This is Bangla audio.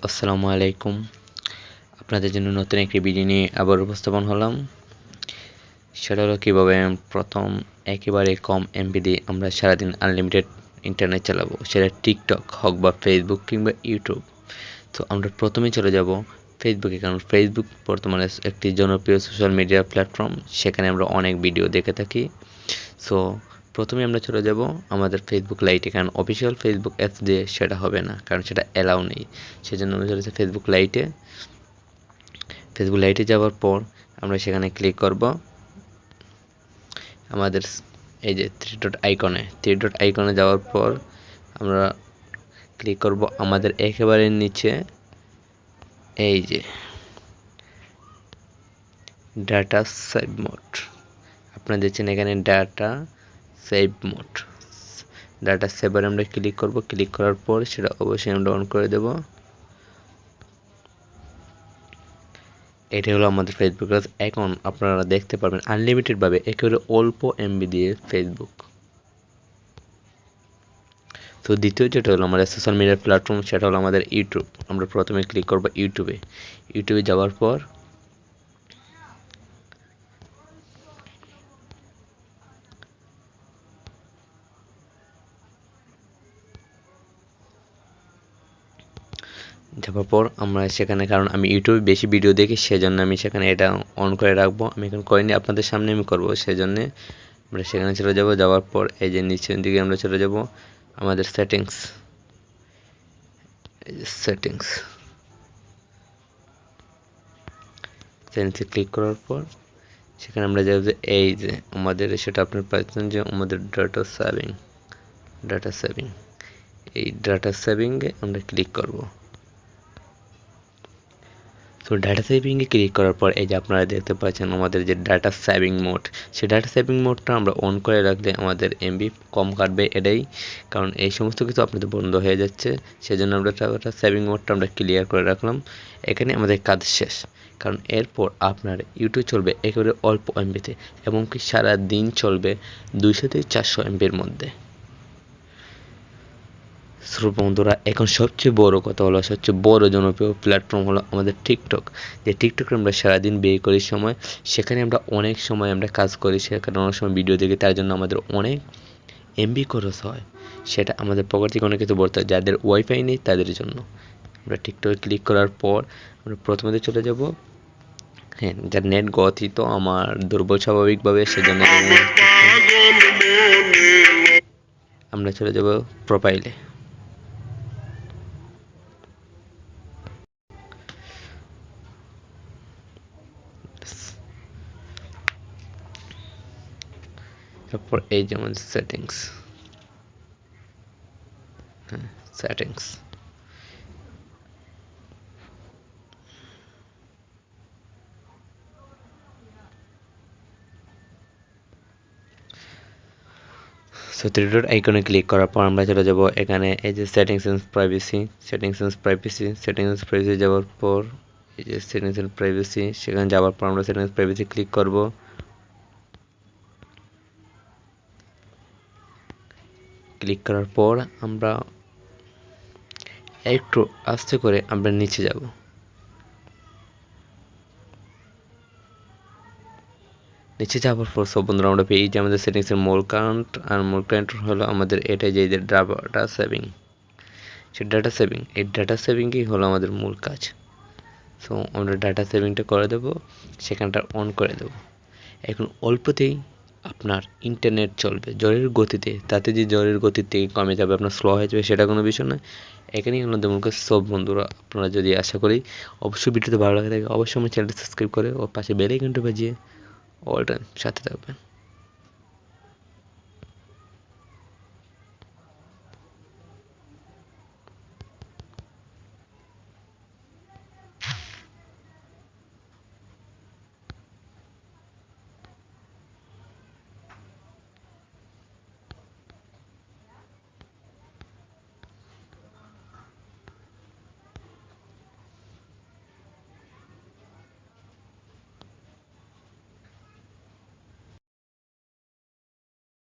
আসসালামু আলাইকুম। আপনাদের জন্য নতুন একটি ভিডিও নিয়ে আবার উপস্থাপন হলাম। সেটা হলো কীভাবে প্রথম একেবারে কম এমবি দিয়ে আমরা সারাদিন আনলিমিটেড ইন্টারনেট চালাবো, সেটা টিকটক হোক বা ফেসবুক কিংবা ইউটিউব। তো আমরা প্রথমে চলে যাব ফেসবুকে, কারণ ফেসবুক বর্তমানে একটি জনপ্রিয় সোশ্যাল মিডিয়া প্ল্যাটফর্ম। সেখানে আমরা অনেক ভিডিও দেখে থাকি। সো প্রথমে আমরা চলে যাব আমাদের ফেসবুক লাইটে, কারণ অফিসিয়াল ফেসবুক অ্যাপস দিয়ে সেটা হবে না, কারণ সেটা অ্যালাউ নেই। সেজন্য আমরা চলেছি ফেসবুক লাইটে। ফেসবুক লাইটে যাওয়ার পর আমরা সেখানে ক্লিক করব আমাদের এই যে থ্রি ডট আইকনে যাওয়ার পর আমরা ক্লিক করব আমাদের একেবারে নিচে এই যে ডাটা সেভ মোড। আপনারা দেখছেন এখানে ডাটা সেভ মোড। ডাটা সেভারে আমরা ক্লিক করব। ক্লিক করার পর সেটা অবশ্যই আমরা অন করে দেব। এটা হলো আমাদের ফেসবুক। এখন আপনারা দেখতে পারবেন আনলিমিটেড ভাবে একেবারে অল্প এমবি দিয়ে ফেসবুক। তো দ্বিতীয় যেটা হলো আমাদের সোশ্যাল মিডিয়া প্ল্যাটফর্ম, সেটা হলো আমাদের ইউটিউব। আমরা প্রথমে ক্লিক করব ইউটিউবে যাওয়ার পর আমরা সেখানে, কারণ আমি ইউটিউবে বেশি ভিডিও দেখি সেজন্য আমি সেখানে এটা অন করে রাখবো। আমি এখন করিনি, আপনাদের সামনে আমি করব। সেজন্য আমরা সেখানে চলে যাব। যাওয়ার পর এই যে নিচের দিকে আমরা চলে যাব আমাদের সেটিংসে ক্লিক করার পর সেখানে আমরা যাব যে এই যে আমাদের সেটা আপনার পাচ্ছেন যে আমাদের ডাটা সেভিং এই ডাটা সেভিংয়ে আমরা ক্লিক করব। তো ডাটা সেভিংয়ে ক্লিক করার পর এই যে আপনারা দেখতে পাচ্ছেন আমাদের যে ডাটা সেভিং মোড, সেই ডাটা সেভিং মোডটা আমরা অন করে রাখলে আমাদের এমবি কম কাটবে এটাই, কারণ এই সমস্ত কিছু আপনাদের বন্ধ হয়ে যাচ্ছে। সেজন্য আমরা ডাটা সেভিং মোডটা আমরা ক্লিয়ার করে রাখলাম। এখানে আমাদের কাজ শেষ, কারণ এরপর আপনার ইউটিউব চলবে একেবারে অল্প এমবিতে, এমনকি সারা দিন চলবে 200 থেকে 400 এমবির মধ্যে। বন্ধুরা, এখন সবচেয়ে বড় কথা হলো, সবচেয়ে বড় জনপ্রিয় প্ল্যাটফর্ম হলো আমাদের টিকটক। যে টিকটকে আমরা সারাদিন ব্যয় করি সময়, সেখানে আমরা অনেক সময় আমরা কাজ করি, সেখানে অনেক সময় ভিডিও দেখি, তার জন্য আমাদের অনেক এমবি খরচ হয়। সেটা আমাদের পকেট থেকে অনেক কিছু বলতে হয়, যাদের ওয়াইফাই নেই তাদের জন্য। আমরা টিকটকে ক্লিক করার পর আমরা প্রথমে চলে যাব, হ্যাঁ, যার নেট গতি তো আমার দুর্বল স্বাভাবিকভাবে, সেজন্য আমরা চলে যাব প্রোফাইলে। তারপর এই যেমন সেটিংস সো থ্রি ডট আইকনে ক্লিক করার পর আমরা চলে যাব এখানে এই যে সেটিংস এন্ড প্রাইভেসি যাওয়ার পর এই যে সেটিংস এন্ড প্রাইভেসি, সেখানে যাওয়ার পর আমরা সেটিংস প্রাইভেসি ক্লিক করব। ক্লিক করার পর আমরা একটু আস্তে করে আমরা নিচে যাব। নিচে যাওয়ার পর সব বন্ধুরা আমরা পেয়ে যে আমাদের সেটিংসের মূল কারেন্ট, আর মূল কারেন্ট হলো আমাদের এটাই যে ডাটা সেভিং। সেই ডাটা সেভিং, এই ডাটা সেভিংই হলো আমাদের মূল কাজ। সো আমরা ডাটা সেভিংটা করে দেব, সেখানটা অন করে দেব। এখন অল্পতেই আপনার ইন্টারনেট চলবে জোরের গতিতে, তাতে যে জোরের গতিতে কমে যাবে, আপনার স্লো হয়ে যাবে, সেটা কোনো বিষয় নয়। এখানেই আমাদের মূল কাজ। সব বন্ধুরা, আপনারা যদি আশা করি অবশ্যই ভিডিওতে ভালো লাগে থাকে, অবশ্যই আমার চ্যানেলটা সাবস্ক্রাইব করে ও পাশে বেল আইকনটা বাজিয়ে অল টাইম সাথে থাকবেন।